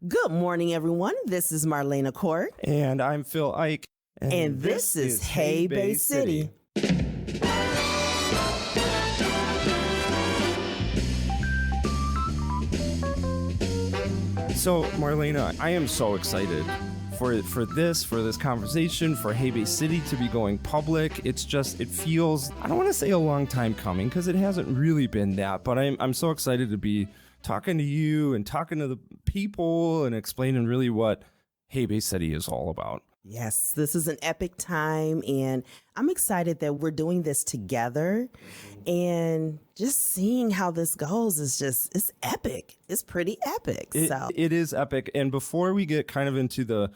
Good morning, everyone. This is Marlana Cork. And I'm Phil Eich. And this is Hey Bay City. So, Marlena, I am so excited for this conversation, for Hey Bay City to be going public. It feels, I don't want to say a long time coming, because it hasn't really been that, but I'm so excited to be talking to you and talking to the people and explaining really what Hey Bay City is all about. Yes, this is an epic time, and I'm excited that we're doing this together. And just seeing how this goes it's epic. It's pretty epic. It is epic. And before we get kind of into the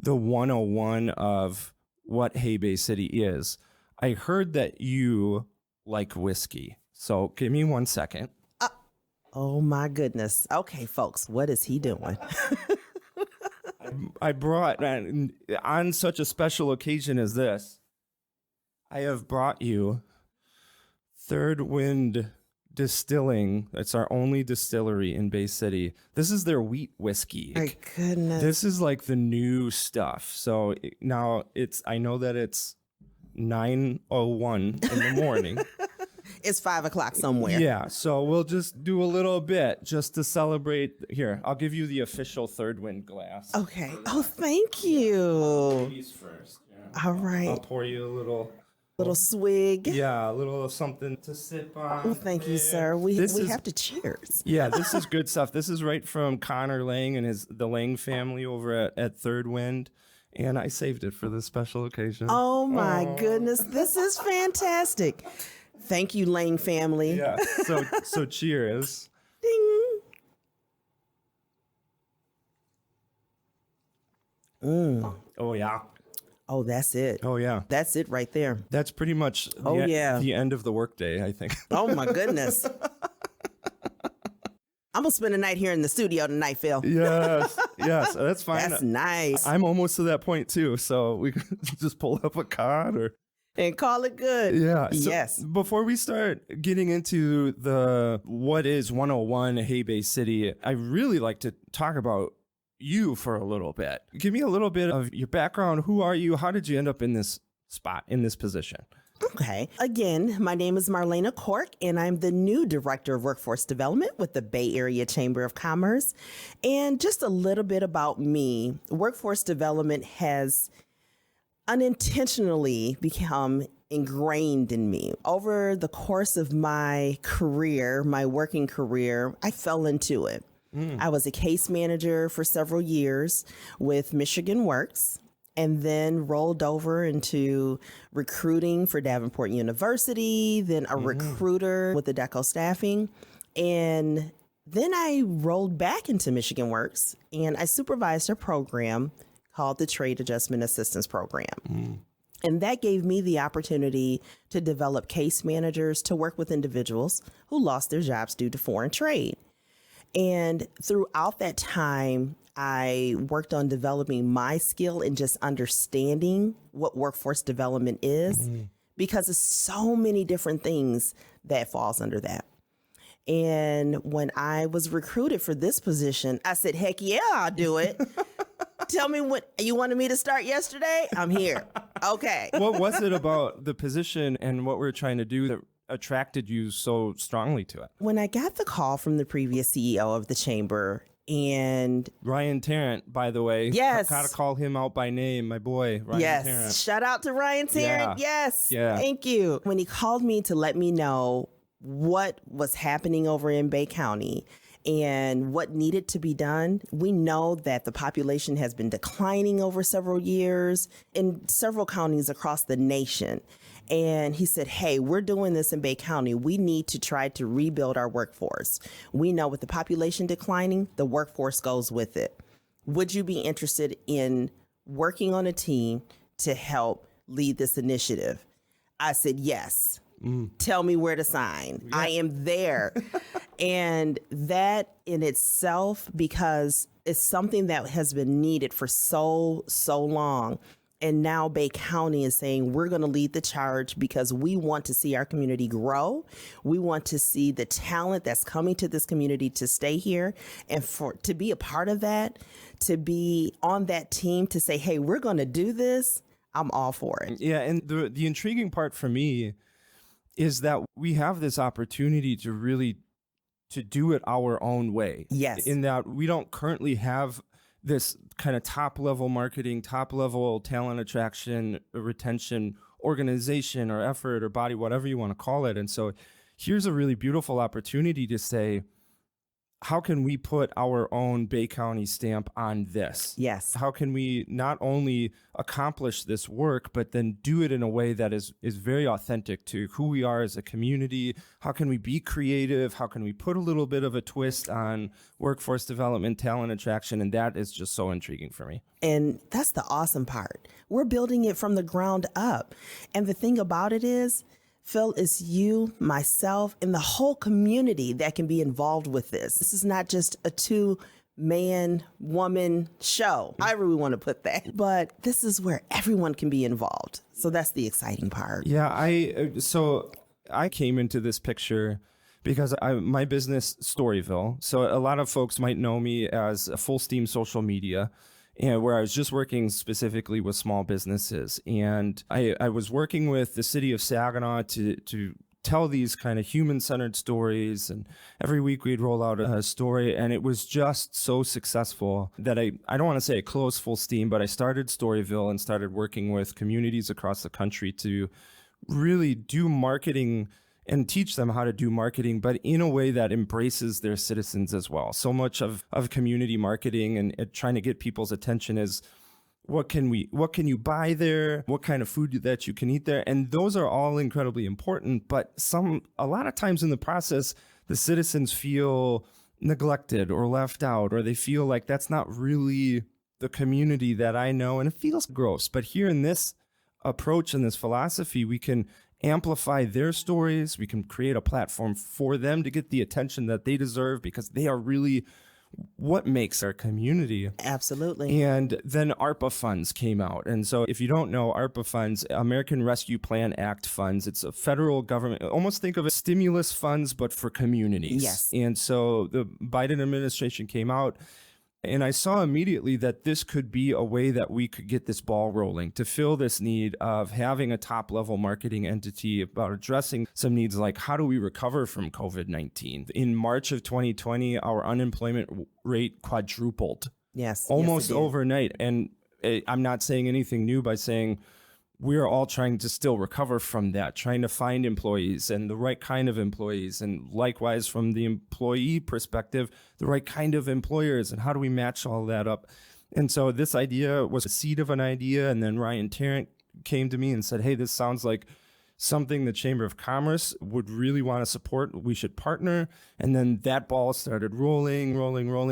101 of what Hey Bay City is, I heard that you like whiskey. So give me 1 second. Oh my goodness. Okay, folks, what is he doing? I brought, on such a special occasion as this, I have brought you Third Wind Distilling. It's our only distillery in Bay City. This is their wheat whiskey. My goodness. This is like the new stuff. So now I know that it's 9:01 in the morning. It's 5 o'clock somewhere. Yeah, so we'll just do a little bit just to celebrate. Here, I'll give you the official Third Wind glass. Okay. Oh, thank you. Ladies first. Yeah. All right. I'll pour you a little swig. Yeah, a little something to sip on. Oh, thank you, sir. We have to cheers. Yeah, this is good stuff. This is right from Connor Lang and the Lang family over at Third Wind. And I saved it for this special occasion. Oh, my goodness. This is fantastic. Thank you, Lang family. Yeah. So cheers. Ding. Oh, yeah. Oh, that's it. Oh, yeah. That's it right there. That's pretty much the end of the workday, I think. Oh, my goodness. I'm going to spend the night here in the studio tonight, Phil. Yes. That's fine. That's nice. I'm almost to that point, too. So we can just pull up a card and call it good. Yeah. So yes. Before we start getting into the what is 101 Hey Bay City, I really like to talk about you for a little bit. Give me a little bit of your background. Who are you? How did you end up in this spot, in this position? Okay. Again, my name is Marlana Cork, and I'm the new Director of Workforce Development with the Bay Area Chamber of Commerce. And just a little bit about me. Workforce development has unintentionally become ingrained in me. Over the course of my career, my working career, I fell into it. I was a case manager for several years with Michigan Works, and then rolled over into recruiting for Davenport University, then a recruiter with the Deco Staffing. And then I rolled back into Michigan Works, and I supervised a program called the Trade Adjustment Assistance Program. And that gave me the opportunity to develop case managers to work with individuals who lost their jobs due to foreign trade. And throughout that time, I worked on developing my skill in just understanding what workforce development is, because there's so many different things that falls under that. And when I was recruited for this position, I said, heck yeah, I'll do it. Tell me what you wanted me to start yesterday. I'm here. Okay. What was it about the position and what we're trying to do that attracted you so strongly to it? When I got the call from the previous CEO of the chamber, and Ryan Tarrant, by the way. Yes. Gotta call him out by name, my boy, Ryan Tarrant. Shout out to Ryan Tarrant. Yeah. Yes. Yeah. Thank you. When he called me to let me know what was happening over in Bay County and what needed to be done, we know that the population has been declining over several years in several counties across the nation. And he said, hey, we're doing this in Bay County. We need to try to rebuild our workforce. We know with the population declining, the workforce goes with it. Would you be interested in working on a team to help lead this initiative? I said, yes. Tell me where to sign. Yeah. I am there. And that in itself, because it's something that has been needed for so long. And now Bay County is saying we're going to lead the charge because we want to see our community grow. We want to see the talent that's coming to this community to stay here, and for to be a part of that, to be on that team, to say, hey, we're going to do this. I'm all for it. Yeah, and the intriguing part for me is that we have this opportunity to really to do it our own way. Yes. In that we don't currently have this kind of top level marketing, top level talent attraction, retention organization or effort or body, whatever you want to call it. And so here's a really beautiful opportunity to say, how can we put our own Bay County stamp on this? Yes. How can we not only accomplish this work, but then do it in a way that is very authentic to who we are as a community? How can we be creative? How can we put a little bit of a twist on workforce development, talent attraction? And that is just so intriguing for me. And that's the awesome part. We're building it from the ground up. And the thing about it is, Phil, it's you, myself, and the whole community that can be involved with this. This is not just a two-man, woman show, however we want to put that. But this is where everyone can be involved. So that's the exciting part. Yeah, I came into this picture because my business, Storyville. So a lot of folks might know me as a full steam social media, and where I was just working specifically with small businesses. And I was working with the city of Saginaw to tell these kind of human-centered stories. And every week we'd roll out a story. And it was just so successful that I don't want to say it closed full steam, but I started Storyville and started working with communities across the country to really do marketing and teach them how to do marketing, but in a way that embraces their citizens as well. So much of community marketing and trying to get people's attention is what can you buy there? What kind of food that you can eat there? And those are all incredibly important, but a lot of times in the process, the citizens feel neglected or left out, or they feel like that's not really the community that I know, and it feels gross. But here in this approach and this philosophy, we can amplify their stories. We can create a platform for them to get the attention that they deserve because they are really what makes our community. Absolutely. And then ARPA funds came out. And so if you don't know, ARPA funds, American Rescue Plan Act funds, it's a federal government, almost think of it stimulus funds, but for communities. Yes. And so the Biden administration came out, and I saw immediately that this could be a way that we could get this ball rolling to fill this need of having a top level marketing entity about addressing some needs like how do we recover from COVID-19? In March of 2020, our unemployment rate quadrupled. Yes. Almost overnight. And I'm not saying anything new by saying we're all trying to still recover from that, trying to find employees and the right kind of employees. And likewise, from the employee perspective, the right kind of employers, and how do we match all that up? And so this idea was a seed of an idea. And then Ryan Tarrant came to me and said, hey, this sounds like something the Chamber of Commerce would really want to support. We should partner. And then that ball started rolling.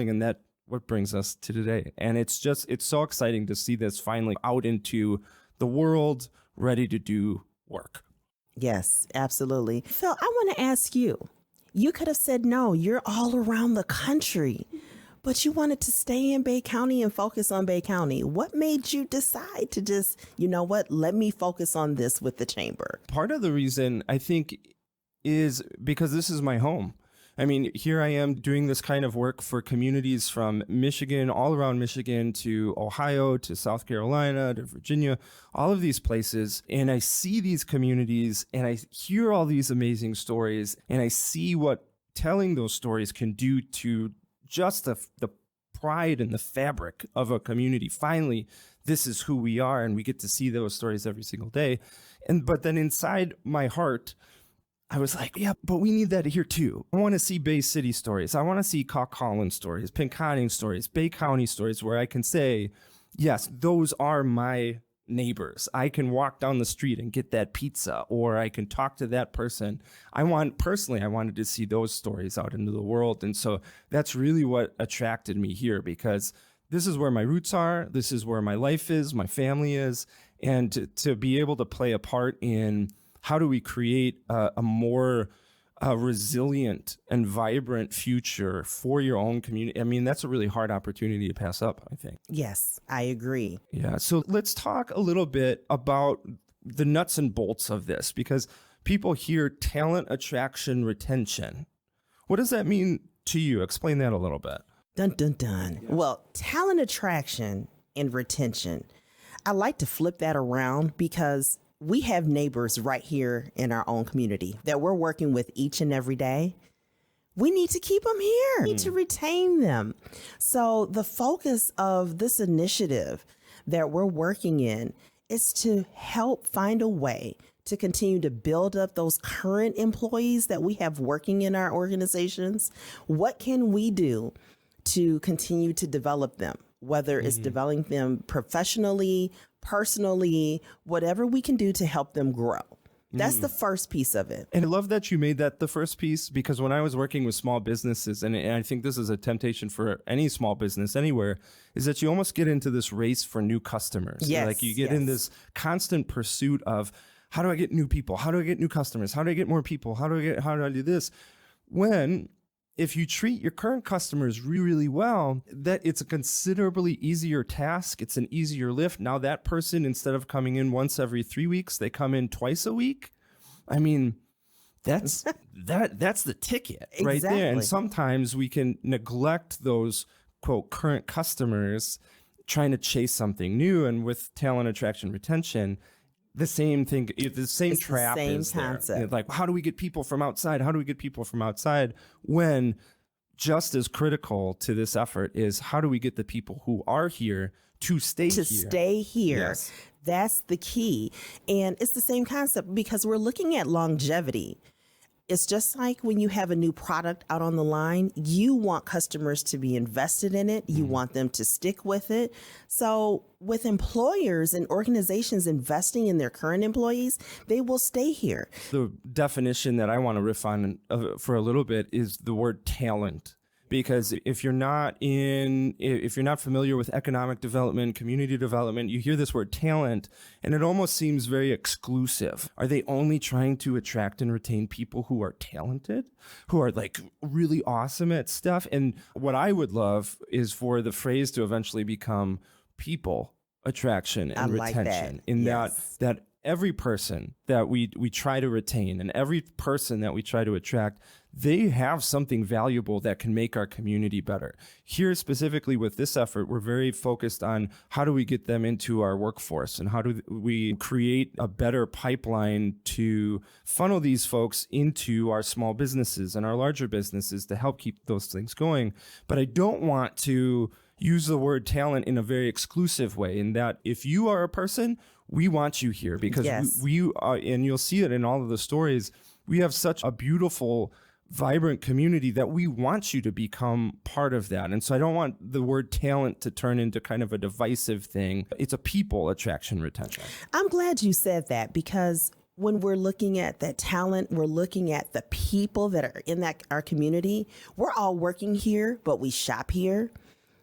And that what brings us to today. And it's so exciting to see this finally out into the world, ready to do work. Yes, absolutely. Phil, I want to ask you, you could have said no, you're all around the country, but you wanted to stay in Bay County and focus on Bay County. What made you decide to just, you know what, let me focus on this with the chamber? Part of the reason, I think, is because this is my home. I mean, here I am doing this kind of work for communities from Michigan, all around Michigan, to Ohio, to South Carolina, to Virginia, all of these places. And I see these communities and I hear all these amazing stories, and I see what telling those stories can do to just the pride and the fabric of a community. Finally, this is who we are, and we get to see those stories every single day. But then inside my heart, I was like, yeah, but we need that here too. I want to see Bay City stories. I want to see Caw Collins stories, Pinconning stories, Bay County stories, where I can say, yes, those are my neighbors. I can walk down the street and get that pizza, or I can talk to that person. I wanted to see those stories out into the world. And so that's really what attracted me here, because this is where my roots are. This is where my life is, my family is. And to be able to play a part in how do we create a more a resilient and vibrant future for your own community, I mean, that's a really hard opportunity to pass up, I think. Yes, I agree. Yeah. So let's talk a little bit about the nuts and bolts of this, because people hear talent attraction retention. What does that mean to you? Explain that a little bit. Dun, dun, dun. Well, talent attraction and retention, I like to flip that around because we have neighbors right here in our own community that we're working with each and every day. We need to keep them here. We need to retain them. So the focus of this initiative that we're working in is to help find a way to continue to build up those current employees that we have working in our organizations. What can we do to continue to develop them, whether it's developing them professionally, personally, whatever we can do to help them grow. That's the first piece of it. And I love that you made that the first piece, because when I was working with small businesses, and I think this is a temptation for any small business anywhere, is that you almost get into this race for new customers. Yes, like you get in this constant pursuit of, how do I get new people? How do I get new customers? How do I get more people? How do I do this? When if you treat your current customers really, really well, that it's a considerably easier task. It's an easier lift. Now that person, instead of coming in once every 3 weeks, they come in twice a week. I mean, that's the ticket right there. And sometimes we can neglect those, quote, current customers trying to chase something new. And with talent attraction retention, the same thing, the same trap is there. Like, how do we get people from outside? How do we get people from outside? When just as critical to this effort is, how do we get the people who are here to stay here? Stay here. Yes. That's the key. And it's the same concept because we're looking at longevity. It's just like when you have a new product out on the line, you want customers to be invested in it. You want them to stick with it. So with employers and organizations investing in their current employees, they will stay here. The definition that I want to riff on for a little bit is the word talent. Because if you're not familiar with economic development, community development, you hear this word talent and it almost seems very exclusive. Are they only trying to attract and retain people who are talented, who are like really awesome at stuff? And what I would love is for the phrase to eventually become people attraction and retention. That every person that we try to retain and every person that we try to attract, they have something valuable that can make our community better. Here specifically with this effort, we're very focused on how do we get them into our workforce and how do we create a better pipeline to funnel these folks into our small businesses and our larger businesses to help keep those things going. But I don't want to use the word talent in a very exclusive way, in that if you are a person, we want you here because we are, and you'll see it in all of the stories, we have such a beautiful, vibrant community that we want you to become part of that. And so I don't want the word talent to turn into kind of a divisive thing. It's a people attraction retention. I'm glad you said that because when we're looking at that talent, we're looking at the people that are in our community. We're all working here, but we shop here.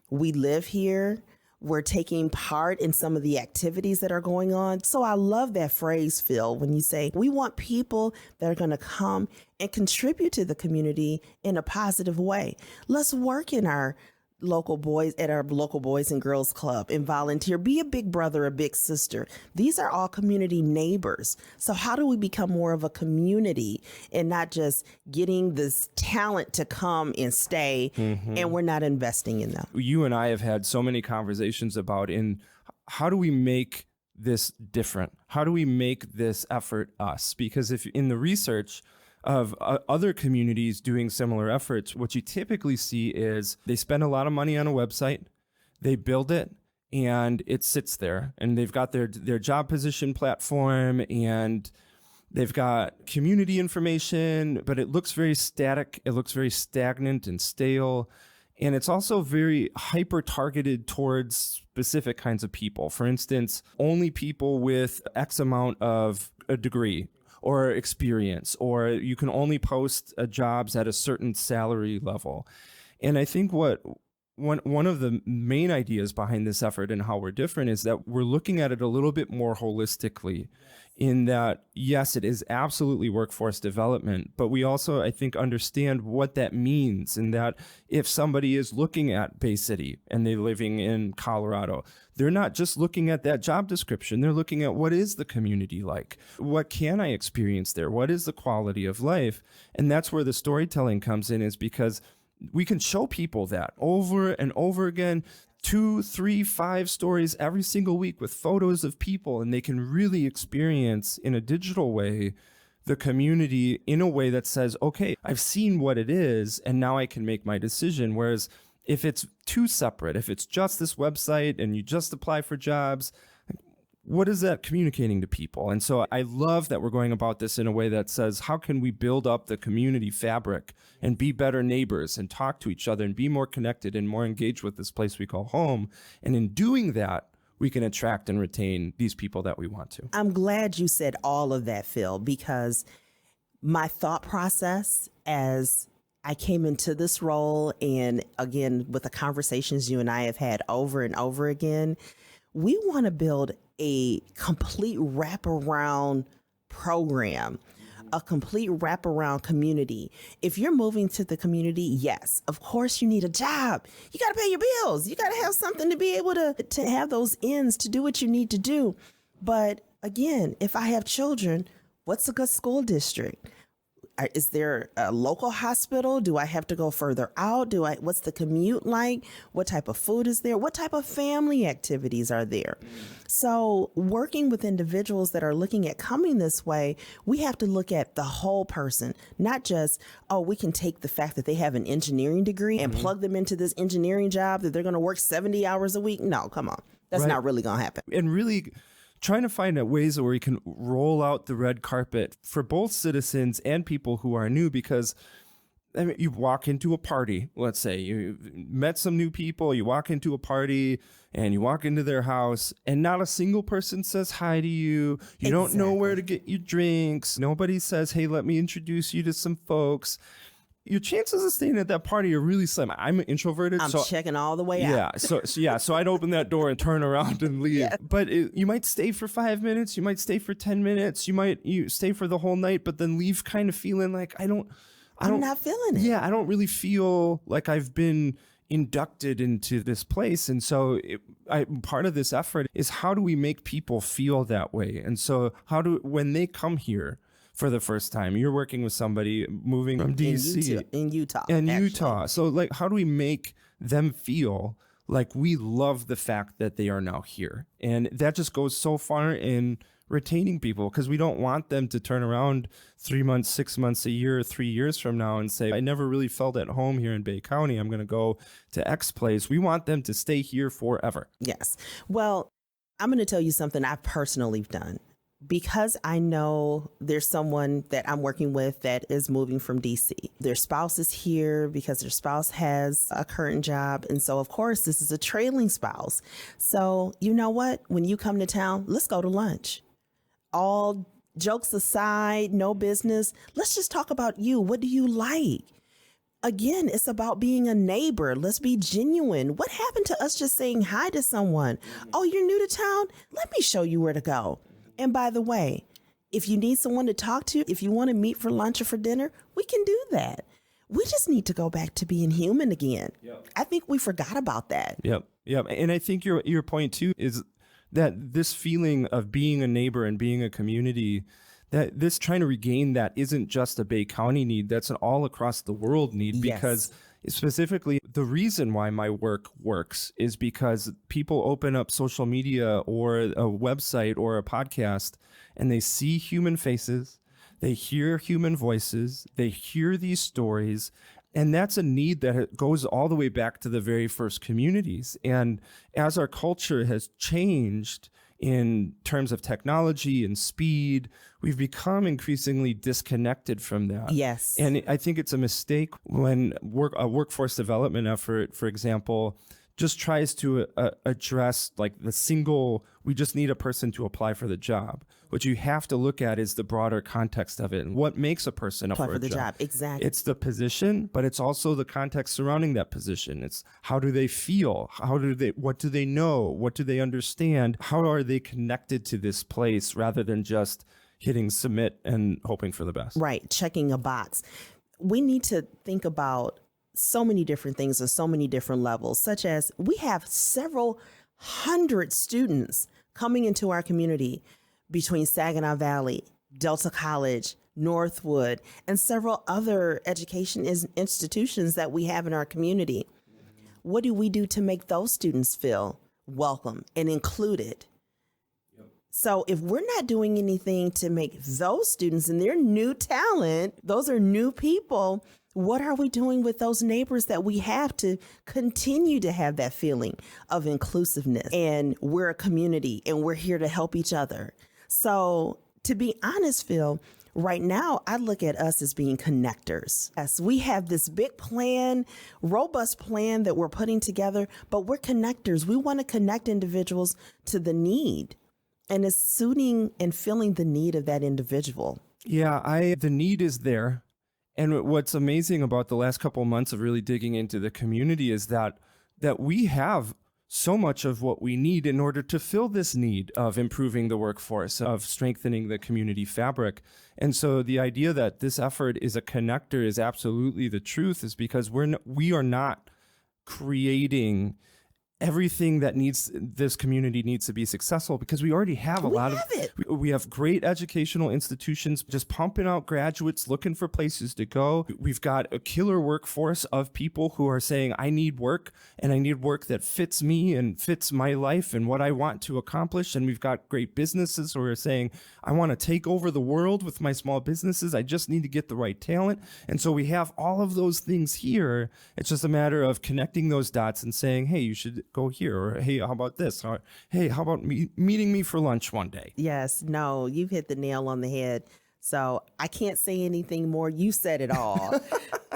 We live here. We're taking part in some of the activities that are going on. So I love that phrase, Phil, when you say we want people that are going to come and contribute to the community in a positive way. Let's work in our local boys and girls club and volunteer. Be a big brother, a big sister. These are all community neighbors. So how do we become more of a community and not just getting this talent to come and stay and we're not investing in them? You and I have had so many conversations about how do we make this different? How do we make this effort us? Because if in the research of other communities doing similar efforts, what you typically see is they spend a lot of money on a website, they build it, and it sits there. And they've got their job position platform, and they've got community information, but it looks very static. It looks very stagnant and stale. And it's also very hyper-targeted towards specific kinds of people. For instance, only people with X amount of a degree or experience, or you can only post jobs at a certain salary level. And I think what one of the main ideas behind this effort and how we're different is that we're looking at it a little bit more holistically, in that, yes, it is absolutely workforce development, but we also, I think, understand what that means, and that if somebody is looking at Bay City and they're living in Colorado, they're not just looking at that job description. They're looking at, what is the community like? What can I experience there? What is the quality of life? And that's where the storytelling comes in, is because we can show people that over and over again, 2, 3, 5 stories every single week with photos of people, and they can really experience in a digital way the community in a way that says, okay, I've seen what it is, and now I can make my decision. Whereas if it's too separate, if it's just this website and you just apply for jobs, what is that communicating to people? And so I love that we're going about this in a way that says, how can we build up the community fabric and be better neighbors and talk to each other and be more connected and more engaged with this place we call home? And in doing that, we can attract and retain these people that we want to. I'm glad you said all of that, Phil, because my thought process as I came into this role, and again, with the conversations you and I have had over and over again, we want to build a complete wraparound program, a complete wraparound community. If you're moving to the community, yes, of course you need a job. You got to pay your bills. You got to have something to be able to have those ends to do what you need to do. But again, if I have children, what's a good school district? Is there a local hospital? Do I have to go further out? What's the commute like? What type of food is there? What type of family activities are there? So working with individuals that are looking at coming this way, we have to look at the whole person, not just, we can take the fact that they have an engineering degree and plug them into this engineering job that they're going to work 70 hours a week. No, come on. That's not really going to happen. And really trying to find out ways where we can roll out the red carpet for both citizens and people who are new, because I mean, you walk into a party, let's say you met some new people, you walk into a party and you walk into their house and not a single person says hi to you. You don't know where to get your drinks. Nobody says, hey, let me introduce you to some folks. Your chances of staying at that party are really slim. I'm introverted. I'm checking all the way out. So I'd open that door and turn around and leave. Yeah. But you might stay for 5 minutes. You might stay for 10 minutes. You stay for the whole night, but then leave kind of feeling like I'm not feeling it. Yeah, I don't really feel like I've been inducted into this place. And so part of this effort is, how do we make people feel that way? And so when they come here for the first time, you're working with somebody moving from DC in Utah. So like, how do we make them feel like we love the fact that they are now here? And that just goes so far in retaining people, because we don't want them to turn around 3 months, 6 months, a year, 3 years from now and say, I never really felt at home here in Bay County. I'm going to go to X place. We want them to stay here forever. Yes. Well, I'm going to tell you something I've personally done. Because I know there's someone that I'm working with that is moving from DC. Their spouse is here because their spouse has a current job. And so, of course, this is a trailing spouse. So, you know what? When you come to town, let's go to lunch. All jokes aside, no business. Let's just talk about you. What do you like? Again, it's about being a neighbor. Let's be genuine. What happened to us just saying hi to someone? Oh, you're new to town? Let me show you where to go. And by the way, if you need someone to talk to, if you want to meet for lunch or for dinner, we can do that. We just need to go back to being human again. Yep. I think we forgot about that. Yep. And I think your point too is that this feeling of being a neighbor and being a community, that this trying to regain that isn't just a Bay County need, that's an all across the world need. Yes. Because specifically, the reason why my work works is because people open up social media or a website or a podcast and they see human faces, they hear human voices, they hear these stories. And that's a need that goes all the way back to the very first communities. And as our culture has changed in terms of technology and speed, we've become increasingly disconnected from that. Yes. And I think it's a mistake when a workforce development effort, for example, just tries to address like the single, we just need a person to apply for the job. What you have to look at is the broader context of it and what makes a person apply for the job. Exactly. It's the position, but it's also the context surrounding that position. It's how do they feel? What do they know? What do they understand? How are they connected to this place rather than just hitting submit and hoping for the best? Right. Checking a box. We need to think about so many different things on so many different levels, such as we have several hundred students coming into our community between Saginaw Valley, Delta College, Northwood, and several other education institutions that we have in our community. What do we do to make those students feel welcome and included? So if we're not doing anything to make those students, and they're new talent, those are new people, what are we doing with those neighbors that we have to continue to have that feeling of inclusiveness? And we're a community and we're here to help each other. So to be honest, Phil, right now, I look at us as being connectors. Yes, we have this big plan, robust plan that we're putting together, but we're connectors. We want to connect individuals to the need, and it's suiting and filling the need of that individual. Yeah, the need is there. And what's amazing about the last couple of months of really digging into the community is that we have so much of what we need in order to fill this need of improving the workforce, of strengthening the community fabric. And so the idea that this effort is a connector is absolutely the truth, is because we are not creating everything that this community needs to be successful, because we already have we have great educational institutions just pumping out graduates looking for places to go. We've got a killer workforce of people who are saying, I need work, and I need work that fits me and fits my life and what I want to accomplish. And we've got great businesses who are saying, I want to take over the world with my small businesses. I just need to get the right talent. And so we have all of those things here. It's just a matter of connecting those dots and saying, hey, you should go here, or hey, how about this, or hey, how about meeting me for lunch one day? Yes, no, you've hit the nail on the head. So I can't say anything more. You said it all.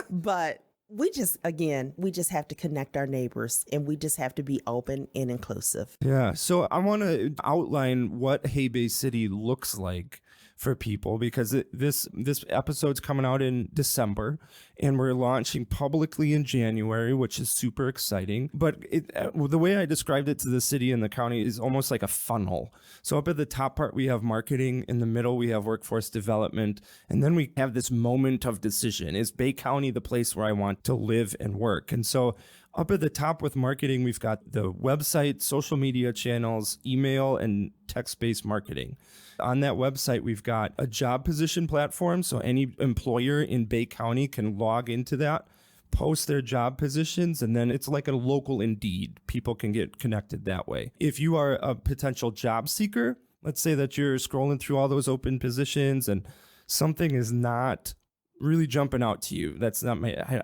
But we just have to connect our neighbors, and we just have to be open and inclusive. Yeah. So I want to outline what Hey Bay City looks like for people, because this episode's coming out in December, and we're launching publicly in January, which is super exciting. But the way I described it to the city and the county is almost like a funnel. So up at the top part, we have marketing. In the middle, we have workforce development. And then we have this moment of decision. Is Bay County the place where I want to live and work? And so up at the top with marketing, we've got the website, social media channels, email, and text-based marketing. On that website, we've got a job position platform, so any employer in Bay County can log into that, post their job positions, and then it's like a local Indeed. People can get connected that way. If you are a potential job seeker, let's say that you're scrolling through all those open positions and something is not really jumping out to you,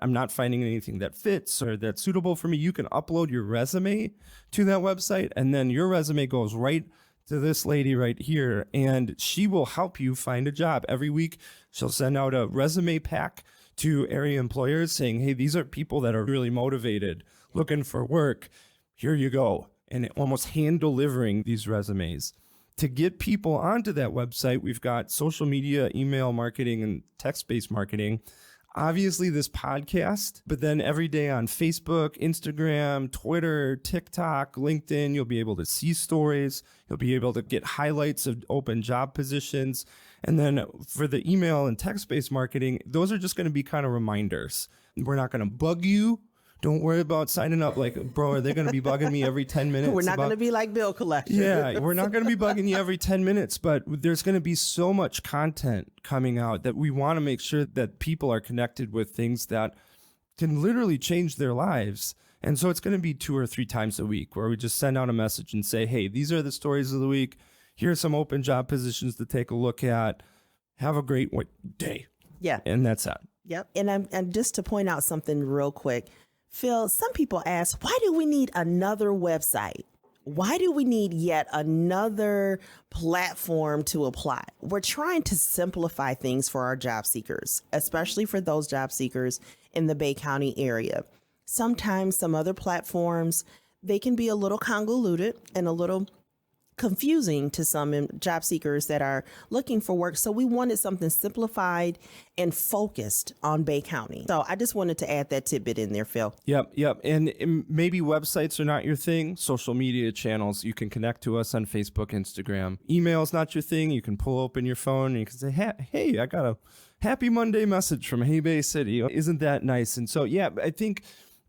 I'm not finding anything that fits or that's suitable for me, you can upload your resume to that website, and then your resume goes right to this lady right here, and she will help you find a job. Every week, she'll send out a resume pack to area employers saying, hey, these are people that are really motivated, looking for work. Here you go. And almost hand delivering these resumes. To get people onto that website, we've got social media, email marketing, and text-based marketing. Obviously, this podcast, but then every day on Facebook, Instagram, Twitter, TikTok, LinkedIn, you'll be able to see stories. You'll be able to get highlights of open job positions. And then for the email and text-based marketing, those are just going to be kind of reminders. We're not going to bug you. Don't worry about signing up. Like, bro, are they going to be bugging me every 10 minutes? We're not going to be like bill collectors. Yeah, we're not going to be bugging you every 10 minutes, but there's going to be so much content coming out that we want to make sure that people are connected with things that can literally change their lives. And so it's going to be 2 or 3 times a week where we just send out a message and say, hey, these are the stories of the week. Here's some open job positions to take a look at. Have a great day. Yeah. And that's it. Yep. And just to point out something real quick, Phil, some people ask, why do we need another website? Why do we need yet another platform to apply? We're trying to simplify things for our job seekers, especially for those job seekers in the Bay County area. Sometimes some other platforms, they can be a little convoluted and a little confusing to some job seekers that are looking for work. So we wanted something simplified and focused on Bay County. So I just wanted to add that tidbit in there, Phil. Yep. And maybe websites are not your thing. Social media channels, you can connect to us on Facebook, Instagram. Email's not your thing. You can pull open your phone and you can say, hey, I got a happy Monday message from Hey Bay City. Isn't that nice? And so, I think,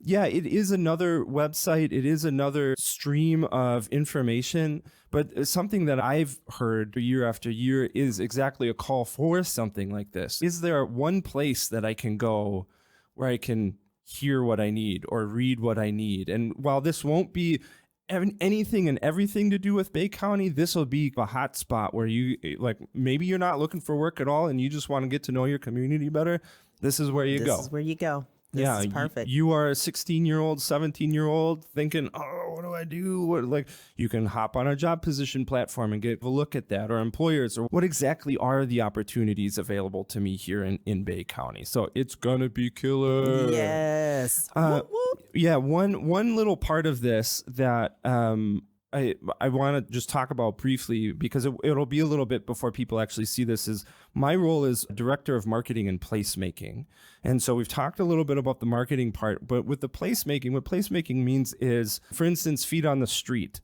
it is another website. It is another stream of information. But something that I've heard year after year is exactly a call for something like this. Is there one place that I can go where I can hear what I need or read what I need? And while this won't be anything and everything to do with Bay County, this will be a hot spot where you, like, maybe you're not looking for work at all and you just want to get to know your community better. This is where you go. This is where you go. This is perfect. You are a 16-year-old, 17-year-old thinking, what do I do? You can hop on a job position platform and get a look at that, or employers, or what exactly are the opportunities available to me here in Bay County. So it's going to be killer. Yes. Whoop, whoop. Yeah. One little part of this that I want to just talk about briefly, because it'll be a little bit before people actually see this, is my role is Director of Marketing and Placemaking. And so we've talked a little bit about the marketing part, but with the placemaking, what placemaking means is, for instance, feet on the street.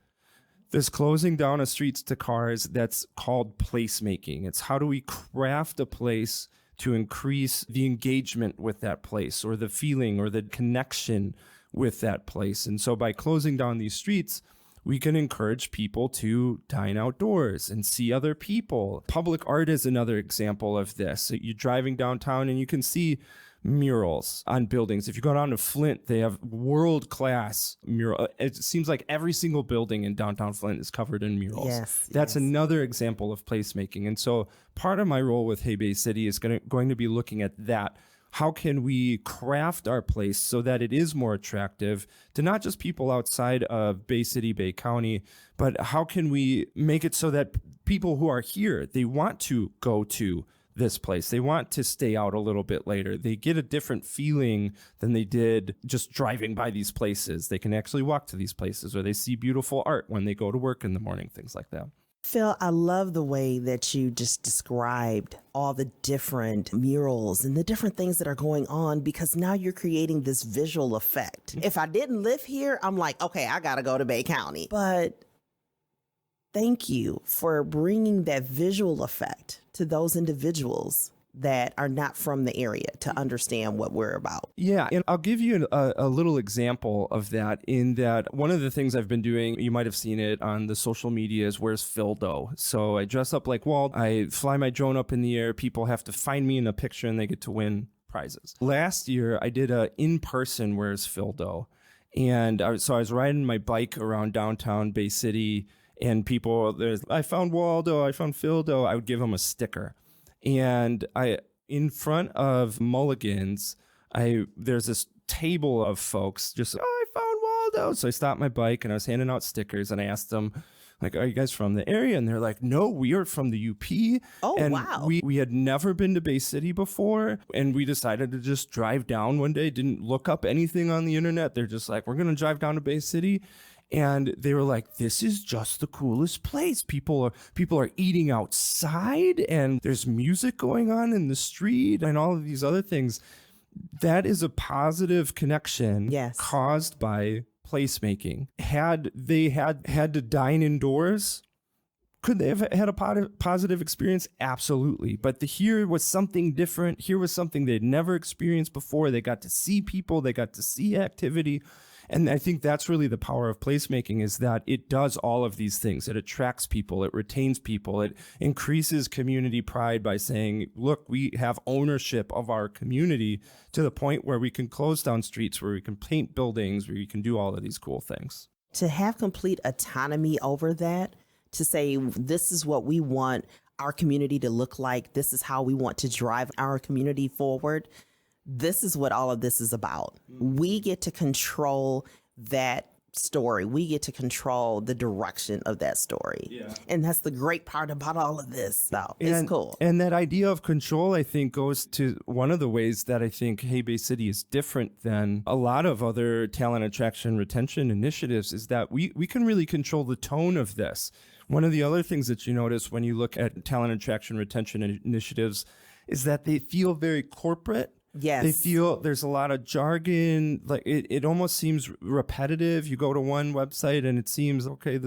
This closing down of streets to cars, that's called placemaking. It's how do we craft a place to increase the engagement with that place, or the feeling or the connection with that place. And so by closing down these streets, we can encourage people to dine outdoors and see other people. Public art is another example of this. You're driving downtown and you can see murals on buildings. If you go down to Flint, they have world-class mural. It seems like every single building in downtown Flint is covered in murals. That's another example of placemaking. And so part of my role with Hey Bay City is going to be looking at that. How can we craft our place so that it is more attractive to not just people outside of Bay City, Bay County, but how can we make it so that people who are here, they want to go to this place. They want to stay out a little bit later. They get a different feeling than they did just driving by these places. They can actually walk to these places, or they see beautiful art when they go to work in the morning, things like that. Phil, I love the way that you just described all the different murals and the different things that are going on, because now you're creating this visual effect. If I didn't live here, I'm like, okay, I got to go to Bay County. But thank you for bringing that visual effect to those individuals that are not from the area to understand what we're about. Yeah, and I'll give you a little example of that, in that one of the things I've been doing, you might have seen it on the social media, is Where's Phildo? So I dress up like Walt, I fly my drone up in the air, people have to find me in a picture and they get to win prizes. Last year, I did a in-person Where's Phildo? And so I was riding my bike around downtown Bay City, and people, I found Waldo, I found Phildo, I would give them a sticker. And in front of Mulligan's, there's this table of folks just, I found Waldo. So I stopped my bike and I was handing out stickers, and I asked them, like, are you guys from the area? And they're like, no, we are from the UP. Oh, and wow. We had never been to Bay City before. And we decided to just drive down one day, didn't look up anything on the internet. They're just like, we're going to drive down to Bay City. And they were like, this is just the coolest place. People are eating outside, and there's music going on in the street, and all of these other things. That is a positive connection caused by placemaking. Had they had to dine indoors, could they have had a positive experience? Absolutely. But here was something different. Here was something they'd never experienced before. They got to see people. They got to see activity. And I think that's really the power of placemaking, is that it does all of these things. It attracts people, it retains people, it increases community pride by saying, look, we have ownership of our community, to the point where we can close down streets, where we can paint buildings, where we can do all of these cool things. To have complete autonomy over that, to say, this is what we want our community to look like, this is how we want to drive our community forward. This is what all of this is about. We get to control that story. We get to control the direction of that story. Yeah. And that's the great part about all of this. So it's cool. And that idea of control, I think, goes to one of the ways that I think Hey Bay City is different than a lot of other talent attraction retention initiatives, is that we can really control the tone of this. One of the other things that you notice when you look at talent attraction retention initiatives is that they feel very corporate. Yes. They feel there's a lot of jargon. Like it almost seems repetitive. You go to one website and it seems, okay,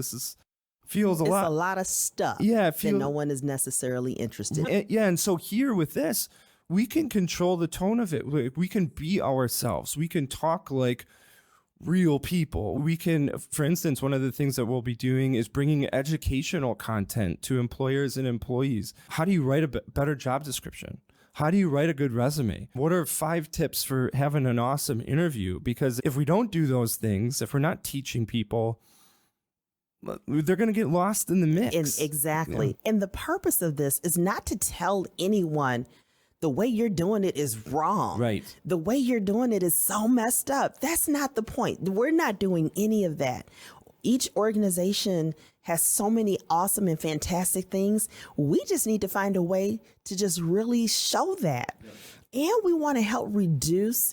feels a lot. It's a lot of stuff that no one is necessarily interested in. And so here with this, we can control the tone of it. We can be ourselves. We can talk like real people. We can, for instance, one of the things that we'll be doing is bringing educational content to employers and employees. How do you write a better job description? How do you write a good resume? What are 5 tips for having an awesome interview? Because if we don't do those things, if we're not teaching people, they're going to get lost in the mix. Exactly. Yeah. And the purpose of this is not to tell anyone the way you're doing it is wrong. Right. The way you're doing it is so messed up. That's not the point. We're not doing any of that. Each organization has so many awesome and fantastic things. We just need to find a way to just really show that. Yeah. And we want to help reduce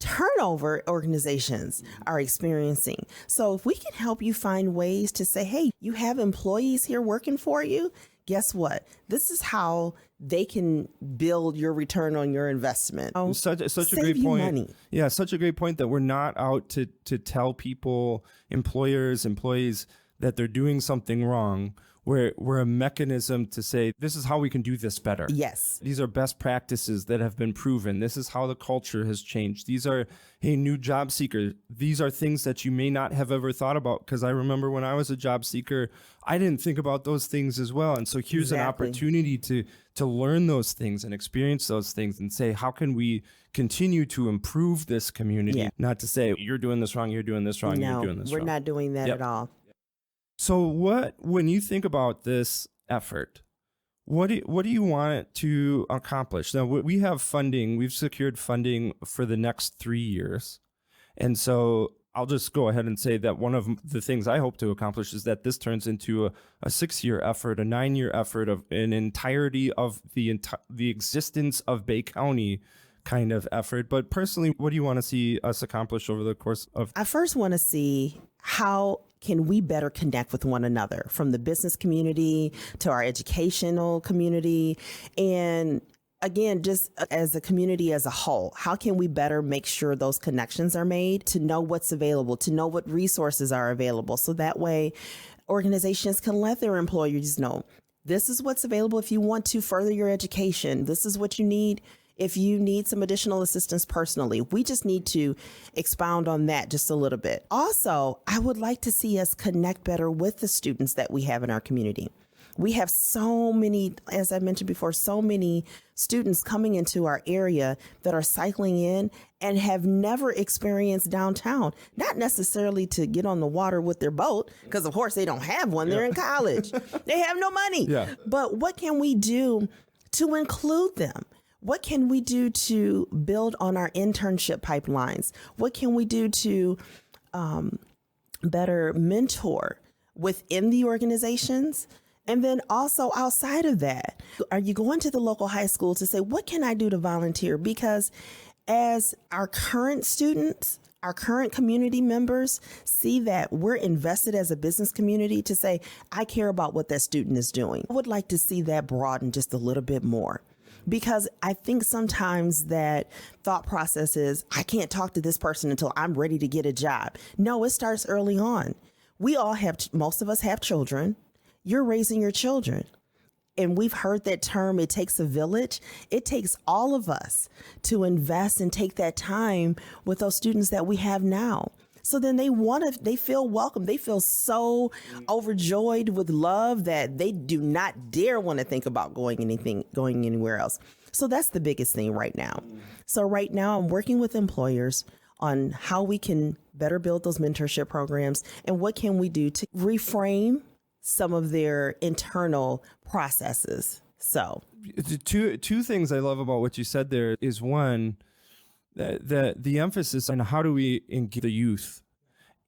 turnover organizations are experiencing. So if we can help you find ways to say, hey, you have employees here working for you, guess what? This is how they can build your return on your investment. Such a great point. Money. Yeah, such a great point that we're not out to tell people, employers, employees, that they're doing something wrong. We're a mechanism to say, this is how we can do this better. Yes. These are best practices that have been proven. This is how the culture has changed. These are, hey, new job seeker. These are things that you may not have ever thought about. Because I remember when I was a job seeker, I didn't think about those things as well. And so here's an opportunity to learn those things and experience those things and say, how can we continue to improve this community? Yeah. Not to say, you're doing this wrong, you're doing this wrong, you're doing this wrong. We're not doing that at all. So when you think about this effort, what do you want it to accomplish? Now, we have funding. We've secured funding for the next 3 years. And so I'll just go ahead and say that one of the things I hope to accomplish is that this turns into a 6-year effort, a 9-year effort of an entirety of the existence of Bay County kind of effort. But personally, what do you want to see us accomplish over the course of? I first want to see how can we better connect with one another, from the business community to our educational community. And again, just as a community as a whole, how can we better make sure those connections are made to know what's available, to know what resources are available. So that way organizations can let their employees know, this is what's available if you want to further your education. This is what you need if you need some additional assistance personally. We just need to expound on that just a little bit. Also, I would like to see us connect better with the students that we have in our community. We have so many, as I mentioned before, so many students coming into our area that are cycling in and have never experienced downtown, not necessarily to get on the water with their boat, because of course they don't have one. They're in college. They have no money. Yeah. But what can we do to include them? What can we do to build on our internship pipelines? What can we do to better mentor within the organizations? And then also outside of that, are you going to the local high school to say, what can I do to volunteer? Because as our current students, our current community members see that we're invested as a business community to say, I care about what that student is doing. I would like to see that broaden just a little bit more. Because I think sometimes that thought process is, I can't talk to this person until I'm ready to get a job. No, it starts early on. Most of us have children. You're raising your children. And we've heard that term, it takes a village. It takes all of us to invest and take that time with those students that we have now. So then they feel welcome. They feel so overjoyed with love that they do not dare want to think about going anywhere else. So that's the biggest thing right now. So right now I'm working with employers on how we can better build those mentorship programs and what can we do to reframe some of their internal processes. So two things I love about what you said there is, one, the emphasis on how do we engage the youth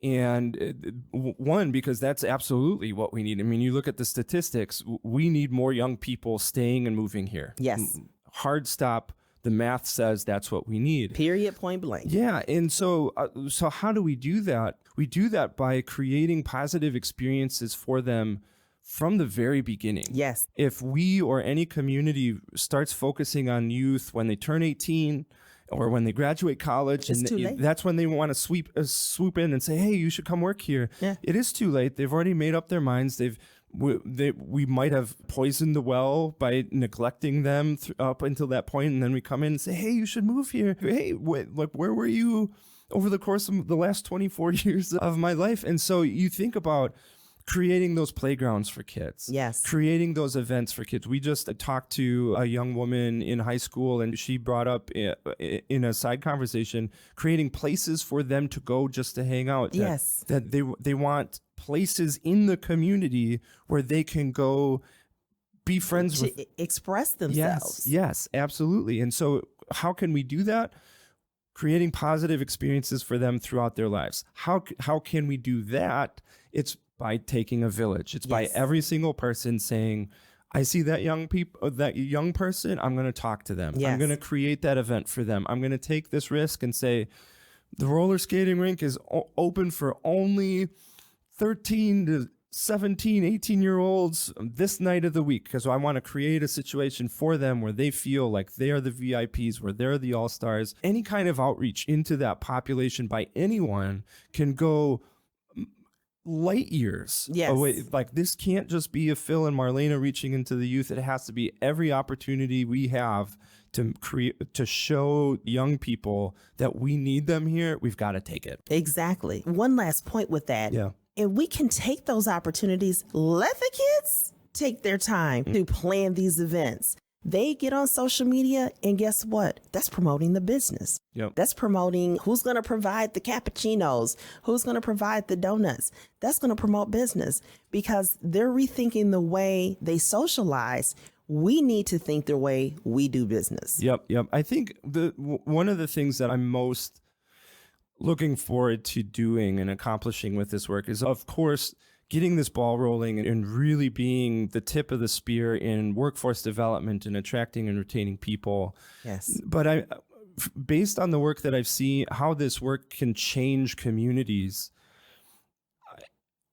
And one, because that's absolutely what we need. I mean, you look at the statistics, we need more young people staying and moving here. Yes. Hard stop. The math says that's what we need. Period, point blank. Yeah. And so how do we do that? We do that by creating positive experiences for them from the very beginning. Yes. If we or any community starts focusing on youth when they turn 18 or when they graduate college, it's and too late. That's when they want to swoop in and say, hey, you should come work here. Yeah. It is too late. They've already made up their minds. We might have poisoned the well by neglecting them up until that point, and then we come in and say, hey, you should move here. Hey, where were you over the course of the last 24 years of my life? And so you think about creating those playgrounds for kids. Yes. Creating those events for kids. We just talked to a young woman in high school, and she brought up in a side conversation, creating places for them to go just to hang out. Yes. That they want places in the community where they can go be friends with. Express themselves. Yes, absolutely. And so how can we do that? Creating positive experiences for them throughout their lives. How can we do that? It's by taking a village. It's by every single person saying, I see that young person, I'm going to talk to them. Yes. I'm going to create that event for them. I'm going to take this risk and say, the roller skating rink is open for only 13 to 17, 18-year-olds this night of the week, because I want to create a situation for them where they feel like they are the VIPs, where they're the all-stars. Any kind of outreach into that population by anyone can go light years away. Like, this can't just be a Phil and Marlena reaching into the youth. It has to be every opportunity we have to create, to show young people that we need them here. We've got to take it. Exactly. One last point with that. Yeah. And we can take those opportunities. Let the kids take their time to plan these events. They get on social media, and guess what? That's promoting the business. Yep. That's promoting who's going to provide the cappuccinos, who's going to provide the donuts. That's going to promote business, because they're rethinking the way they socialize. We need to think the way we do business. Yep. I think one of the things that I'm most looking forward to doing and accomplishing with this work is, of course, getting this ball rolling and really being the tip of the spear in workforce development and attracting and retaining people. Yes. But based on the work that I've seen, how this work can change communities,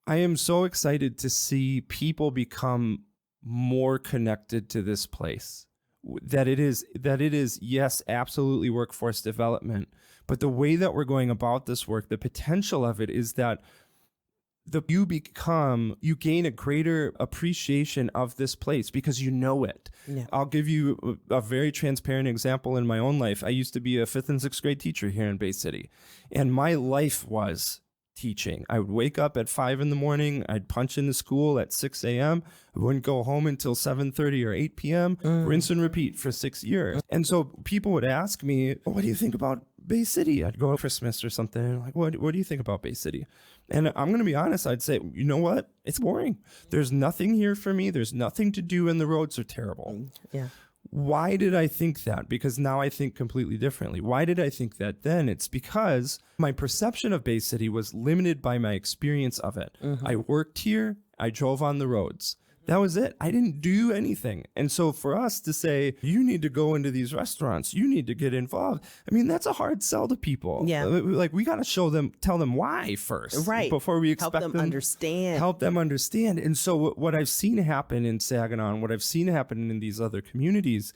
I am so excited to see people become more connected to this place. That it is, yes, absolutely workforce development, but the way that we're going about this work, the potential of it is that you gain a greater appreciation of this place because you know it. Yeah. I'll give you a very transparent example in my own life. I used to be a 5th and 6th grade teacher here in Bay City, and my life was teaching. I would wake up at 5 in the morning. I'd punch into school at 6 a.m. I wouldn't go home until 7:30 or 8 p.m. Rinse and repeat for 6 years. And so people would ask me, what do you think about Bay City? I'd go Christmas or something. Like, what do you think about Bay City? And I'm going to be honest. I'd say, you know what? It's boring. There's nothing here for me. There's nothing to do, and the roads are terrible. Yeah. Why did I think that? Because now I think completely differently. Why did I think that then? It's because my perception of Bay City was limited by my experience of it. Mm-hmm. I worked here. I drove on the roads. That was it. I didn't do anything. And so for us to say, you need to go into these restaurants, you need to get involved. I mean, that's a hard sell to people. Yeah. Like, we got to tell them why first. Right. Before we expect them understand. Help them understand. And so what I've seen happen in Saginaw, and what I've seen happen in these other communities,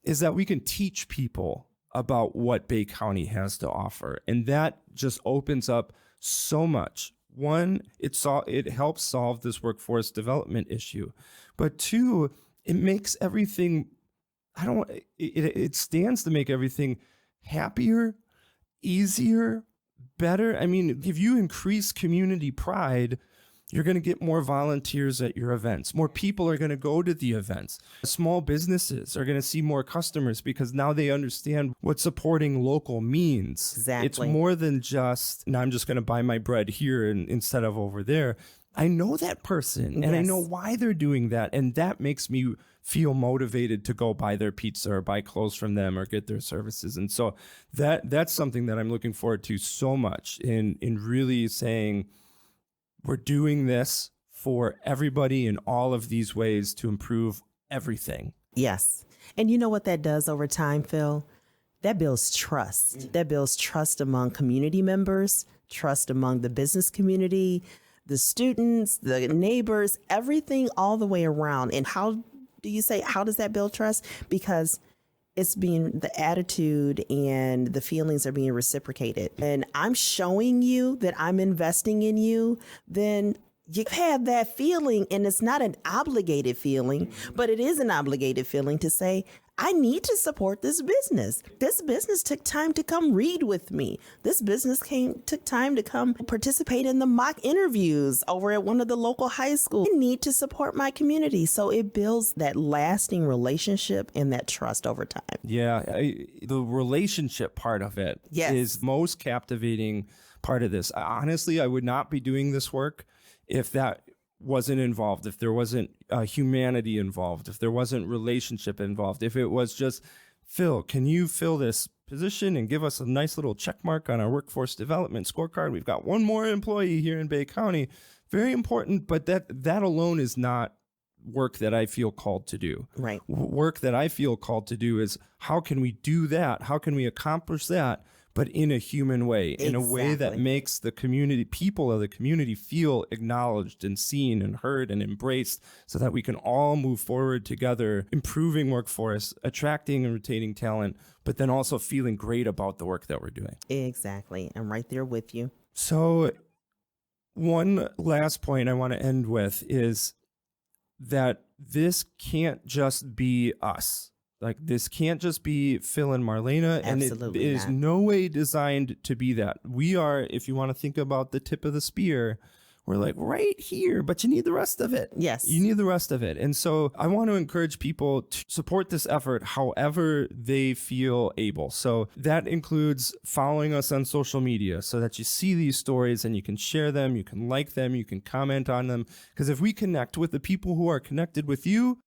is that we can teach people about what Bay County has to offer. And that just opens up so much. One, it helps solve this workforce development issue, but two, it makes everything, it stands to make everything happier, easier, better. I mean, if you increase community pride, you're going to get more volunteers at your events. More people are going to go to the events. Small businesses are going to see more customers because now they understand what supporting local means. Exactly. It's more than just, now I'm just going to buy my bread here instead of over there. I know that person and I Yes. know why they're doing that. And that makes me feel motivated to go buy their pizza or buy clothes from them or get their services. And so that's something that I'm looking forward to so much in really saying we're doing this for everybody in all of these ways to improve everything. Yes. And you know what that does over time, Phil? That builds trust. That builds trust among community members, trust among the business community, the students, the neighbors, everything all the way around. And how does that build trust? Because it's being the attitude and the feelings are being reciprocated. And I'm showing you that I'm investing in you, then you have that feeling, and it's not an obligated feeling, but it is an obligated feeling to say, I need to support this business. This business took time to come read with me. This business took time to come participate in the mock interviews over at one of the local high schools. I need to support my community. So it builds that lasting relationship and that trust over time. Yeah, the relationship part of it is most captivating part of this. Honestly, I would not be doing this work if that wasn't involved, if there wasn't humanity involved, if there wasn't relationship involved, if it was just, Phil, can you fill this position and give us a nice little check mark on our workforce development scorecard? We've got one more employee here in Bay County. Very important, but that alone is not work that I feel called to do. Right. Work that I feel called to do is how can we do that? How can we accomplish that? But in a human way, in a way that makes the community, people of the community feel acknowledged and seen and heard and embraced so that we can all move forward together, improving workforce, attracting and retaining talent, but then also feeling great about the work that we're doing. Exactly. I'm right there with you. So one last point I want to end with is that this can't just be us. Like, this can't just be Phil and Marlena, and it is no way designed to be that. We are, if you want to think about the tip of the spear, we're like right here, but you need the rest of it. Yes. You need the rest of it. And so I want to encourage people to support this effort however they feel able. So that includes following us on social media so that you see these stories and you can share them, you can like them, you can comment on them. Because if we connect with the people who are connected with you,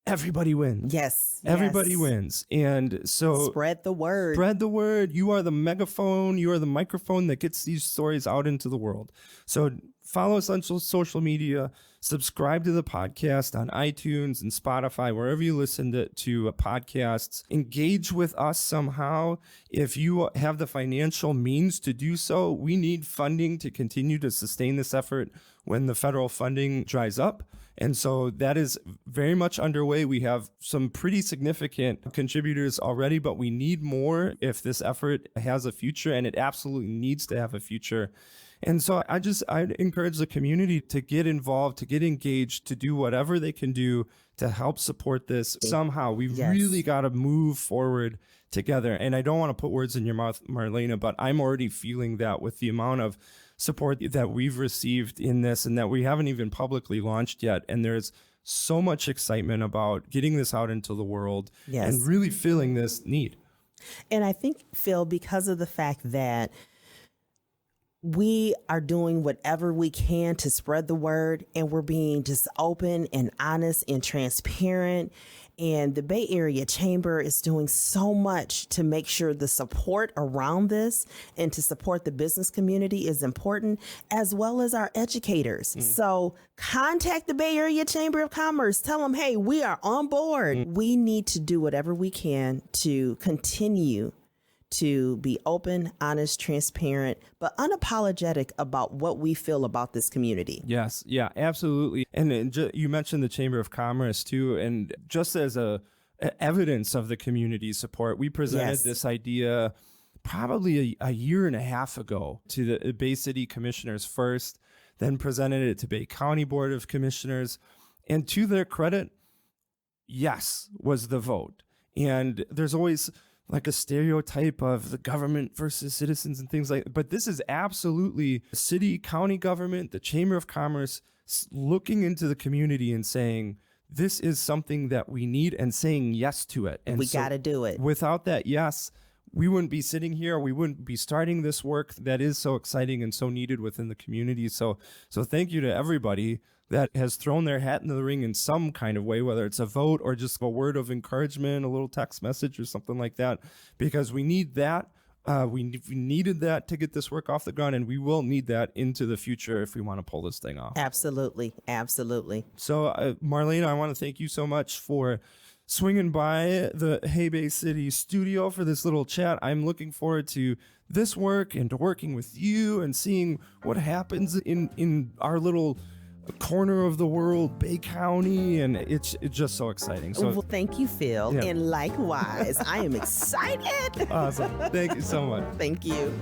everybody wins. Yes. Everybody wins. And so spread the word. Spread the word. You are the megaphone. You are the microphone that gets these stories out into the world. So follow us on social media. Subscribe to the podcast on iTunes and Spotify, wherever you listen to podcasts. Engage with us somehow. If you have the financial means to do so, we need funding to continue to sustain this effort when the federal funding dries up. And so that is very much underway. We have some pretty significant contributors already, but we need more if this effort has a future, and it absolutely needs to have a future. And so I'd encourage the community to get involved, to get engaged, to do whatever they can do to help support this somehow. We've really got to move forward together. And I don't want to put words in your mouth, Marlena, but I'm already feeling that with the amount of support that we've received in this and that we haven't even publicly launched yet. And there's so much excitement about getting this out into the world and really feeling this need. And I think, Phil, because of the fact that we are doing whatever we can to spread the word, and we're being just open and honest and transparent. And the Bay Area Chamber is doing so much to make sure the support around this and to support the business community is important, as well as our educators. So contact the Bay Area Chamber of Commerce. Tell them, hey, we are on board. We need to do whatever we can to continue to be open, honest, transparent, but unapologetic about what we feel about this community. Yes, yeah, absolutely. And you mentioned the Chamber of Commerce too, and just as a evidence of the community support, we presented this idea probably a year and a half ago to the Bay City Commissioners first, then presented it to Bay County Board of Commissioners, and to their credit, yes was the vote. And there's always like a stereotype of the government versus citizens and things like that. But this is absolutely city, county government, the Chamber of Commerce looking into the community and saying, this is something that we need, and saying yes to it. And we got to do it. Without that yes, we wouldn't be sitting here. We wouldn't be starting this work that is so exciting and so needed within the community. So thank you to everybody that has thrown their hat in the ring in some kind of way, whether it's a vote or just a word of encouragement, a little text message or something like that, because we need that. We needed that to get this work off the ground, and we will need that into the future if we want to pull this thing off. Absolutely. Absolutely. So, Marlena, I want to thank you so much for swinging by the Hay Bay City studio for this little chat. I'm looking forward to this work and to working with you and seeing what happens in our little corner of the world, Bay County, and it's just so exciting. So well, thank you, Phil. Yeah. And likewise, I am excited. Awesome. Thank you so much. Thank you.